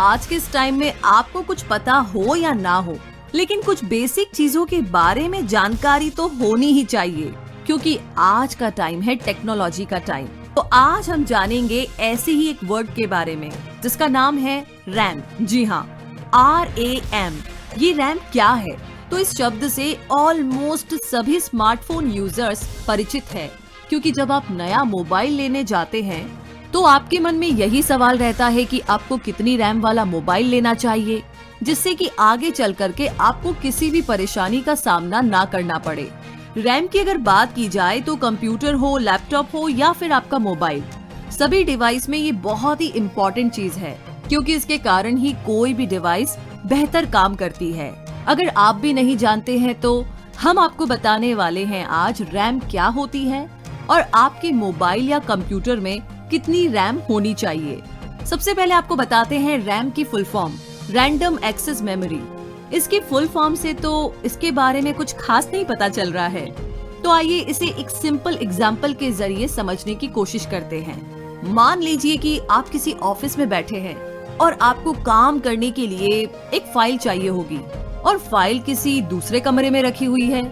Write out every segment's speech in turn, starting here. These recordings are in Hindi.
आज के इस टाइम में आपको कुछ पता हो या ना हो, लेकिन कुछ बेसिक चीजों के बारे में जानकारी तो होनी ही चाहिए, क्योंकि आज का टाइम है टेक्नोलॉजी का टाइम। तो आज हम जानेंगे ऐसे ही एक वर्ड के बारे में जिसका नाम है रैम। जी हाँ, RAM। ये रैम क्या है? तो इस शब्द से ऑलमोस्ट सभी स्मार्टफोन यूजर्स परिचित है, क्योंकि जब आप नया मोबाइल लेने जाते हैं तो आपके मन में यही सवाल रहता है कि आपको कितनी रैम वाला मोबाइल लेना चाहिए, जिससे कि आगे चल करके आपको किसी भी परेशानी का सामना ना करना पड़े। रैम की अगर बात की जाए तो कंप्यूटर हो, लैपटॉप हो या फिर आपका मोबाइल, सभी डिवाइस में ये बहुत ही इम्पोर्टेंट चीज है, क्योंकि इसके कारण ही कोई भी डिवाइस बेहतर काम करती है। अगर आप भी नहीं जानते हैं तो हम आपको बताने वाले हैं आज रैम क्या होती है और आपके मोबाइल या कंप्यूटर में कितनी रैम होनी चाहिए। सबसे पहले आपको बताते हैं रैम की full form, random access memory. इसकी फुल फॉर्म से तो इसके बारे में कुछ खास नहीं पता चल रहा है, तो आइए इसे एक सिंपल एग्जाम्पल के जरिए समझने की कोशिश करते हैं। मान लीजिए कि आप किसी ऑफिस में बैठे हैं और आपको काम करने के लिए एक फाइल चाहिए होगी और फाइल किसी दूसरे कमरे में रखी हुई है।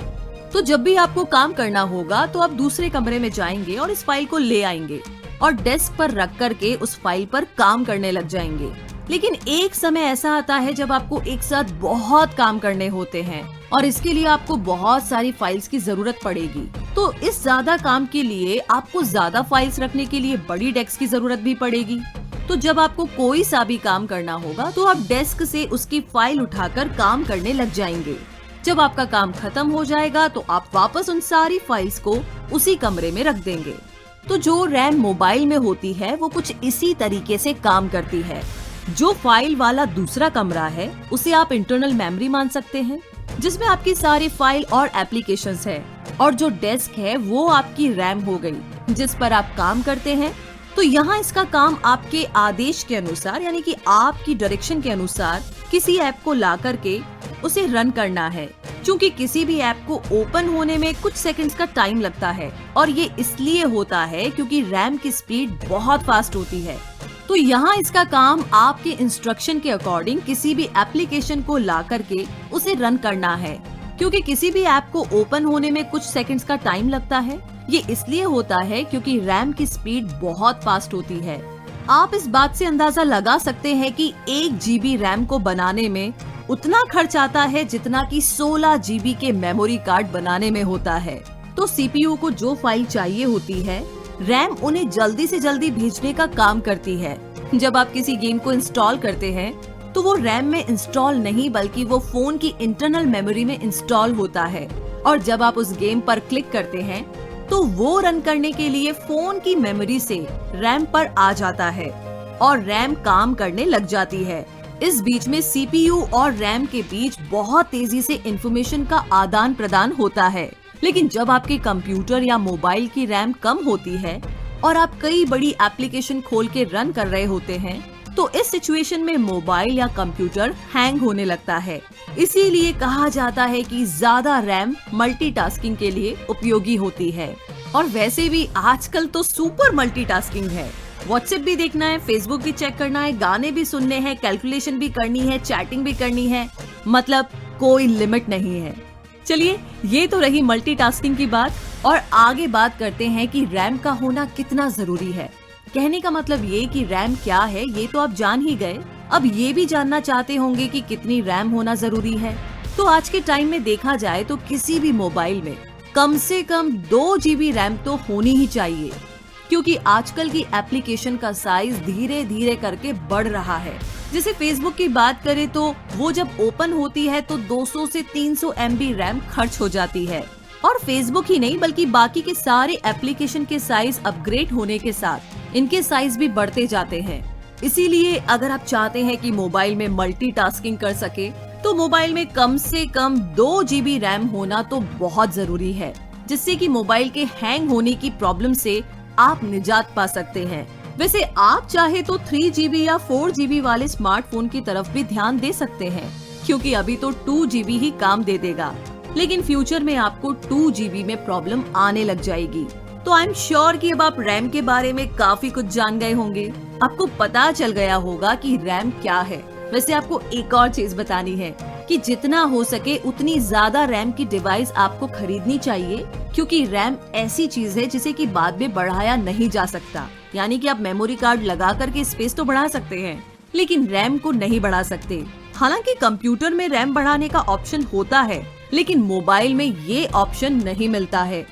तो जब भी आपको काम करना होगा तो आप दूसरे कमरे में जाएंगे और इस फाइल को ले आएंगे और डेस्क पर रख करके उस फाइल पर काम करने लग जाएंगे। लेकिन एक समय ऐसा आता है जब आपको एक साथ बहुत काम करने होते हैं और इसके लिए आपको बहुत सारी फाइल्स की जरूरत पड़ेगी। तो इस ज्यादा काम के लिए आपको ज्यादा फाइल्स रखने के लिए बड़ी डेस्क की जरूरत भी पड़ेगी। तो जब आपको कोई सा भी काम करना होगा तो आप डेस्क से उसकी फाइल उठाकर काम करने लग जाएंगे। जब आपका काम खत्म हो जाएगा तो आप वापस उन सारी फाइल्स को उसी कमरे में रख देंगे। तो जो रैम मोबाइल में होती है वो कुछ इसी तरीके से काम करती है। जो फाइल वाला दूसरा कमरा है उसे आप इंटरनल मेमोरी मान सकते हैं, जिसमें आपकी सारी फाइल और एप्लीकेशंस है, और जो डेस्क है वो आपकी रैम हो गई जिस पर आप काम करते हैं। तो यहाँ इसका काम आपके आदेश के अनुसार, यानी कि आपकी डायरेक्शन के अनुसार किसी ऐप को ला करके उसे रन करना है। क्योंकि किसी भी ऐप को ओपन होने में कुछ सेकंड्स का टाइम लगता है, और ये इसलिए होता है क्योंकि रैम की स्पीड बहुत फास्ट होती है। तो यहाँ इसका काम आपके इंस्ट्रक्शन के अकॉर्डिंग किसी भी एप्लीकेशन को ला करके उसे रन करना है। क्योंकि किसी भी ऐप को ओपन होने में कुछ सेकंड्स का टाइम लगता है, ये इसलिए होता है क्योंकि रैम की स्पीड बहुत फास्ट होती है। आप इस बात से अंदाजा लगा सकते हैं कि 1 GB रैम को बनाने में उतना खर्च आता है जितना कि 16 GB के मेमोरी कार्ड बनाने में होता है। तो CPU को जो फाइल चाहिए होती है, रैम उन्हें जल्दी से जल्दी भेजने का काम करती है। जब आप किसी गेम को इंस्टॉल करते हैं तो वो रैम में इंस्टॉल नहीं बल्कि वो फोन की इंटरनल मेमोरी में इंस्टॉल होता है, और जब आप उस गेम पर क्लिक करते हैं तो वो रन करने के लिए फोन की मेमोरी से रैम पर आ जाता है और रैम काम करने लग जाती है। इस बीच में CPU और रैम के बीच बहुत तेजी से इंफॉर्मेशन का आदान प्रदान होता है। लेकिन जब आपके कंप्यूटर या मोबाइल की रैम कम होती है और आप कई बड़ी एप्लीकेशन खोल के रन कर रहे होते हैं, तो इस सिचुएशन में मोबाइल या कंप्यूटर हैंग होने लगता है। इसीलिए कहा जाता है कि ज्यादा रैम मल्टीटास्किंग के लिए उपयोगी होती है। और वैसे भी आजकल तो सुपर मल्टीटास्किंग है। व्हाट्सएप भी देखना है, फेसबुक भी चेक करना है, गाने भी सुनने हैं, कैलकुलेशन भी करनी है, चैटिंग भी करनी है, मतलब कोई लिमिट नहीं है। चलिए, ये तो रही मल्टीटास्किंग की बात, और आगे बात करते हैं कि रैम का होना कितना जरूरी है। कहने का मतलब ये कि रैम क्या है ये तो आप जान ही गए। अब ये भी जानना चाहते होंगे कि कितनी रैम होना जरूरी है। तो आज के टाइम में देखा जाए तो किसी भी मोबाइल में कम से कम 2 GB रैम तो होनी ही चाहिए, क्योंकि आजकल की एप्लीकेशन का साइज धीरे धीरे करके बढ़ रहा है। जैसे फेसबुक की बात करें तो वो जब ओपन होती है तो 200 से 300 MB रैम खर्च हो जाती है। और फेसबुक ही नहीं बल्कि बाकी के सारे एप्लीकेशन के साइज अपग्रेड होने के साथ इनके साइज भी बढ़ते जाते हैं। इसीलिए अगर आप चाहते हैं कि मोबाइल में मल्टीटास्किंग कर सके तो मोबाइल में कम से कम 2 GB रैम होना तो बहुत जरूरी है, जिससे कि मोबाइल के हैंग होने की प्रॉब्लम से आप निजात पा सकते हैं। वैसे आप चाहे तो 3 GB या 4 GB वाले स्मार्टफोन की तरफ भी ध्यान दे सकते हैं, क्योंकि अभी तो 2 GB ही काम दे देगा, लेकिन फ्यूचर में आपको 2 GB में प्रॉब्लम आने लग जाएगी। तो आई एम श्योर कि अब आप रैम के बारे में काफी कुछ जान गए होंगे। आपको पता चल गया होगा कि रैम क्या है। वैसे आपको एक और चीज बतानी है कि जितना हो सके उतनी ज्यादा रैम की डिवाइस आपको खरीदनी चाहिए, क्योंकि रैम ऐसी चीज है जिसे कि बाद में बढ़ाया नहीं जा सकता। यानी कि आप मेमोरी कार्ड लगा करके स्पेस तो बढ़ा सकते हैं, लेकिन रैम को नहीं बढ़ा सकते। हालांकि कंप्यूटर में रैम बढ़ाने का ऑप्शन होता है, लेकिन मोबाइल में ये ऑप्शन नहीं मिलता है,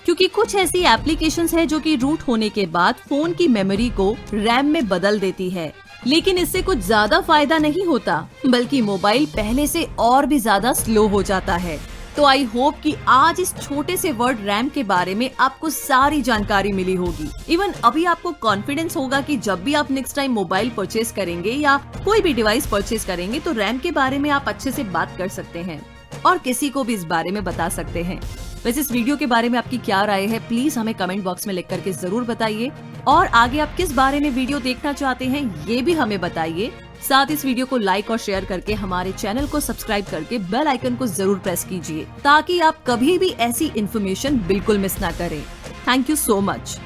क्योंकि कुछ ऐसी एप्लीकेशंस है जो कि रूट होने के बाद फोन की मेमोरी को रैम में बदल देती है। लेकिन इससे कुछ ज्यादा फायदा नहीं होता, बल्कि मोबाइल पहले से और भी ज्यादा स्लो हो जाता है। तो आई होप कि आज इस छोटे से वर्ड रैम के बारे में आपको सारी जानकारी मिली होगी। इवन अभी आपको कॉन्फिडेंस होगा कि जब भी आप नेक्स्ट टाइम मोबाइल परचेज करेंगे या कोई भी डिवाइस परचेज करेंगे तो रैम के बारे में आप अच्छे से बात कर सकते हैं और किसी को भी इस बारे में बता सकते हैं। वैसे इस वीडियो के बारे में आपकी क्या राय है, प्लीज हमें कमेंट बॉक्स में लिख करके जरूर बताइए, और आगे आप किस बारे में वीडियो देखना चाहते हैं ये भी हमें बताइए। साथ इस वीडियो को लाइक और शेयर करके हमारे चैनल को सब्सक्राइब करके बेल आइकन को जरूर प्रेस कीजिए, ताकि आप कभी भी ऐसी इन्फॉर्मेशन बिल्कुल मिस ना करें। Thank you so much.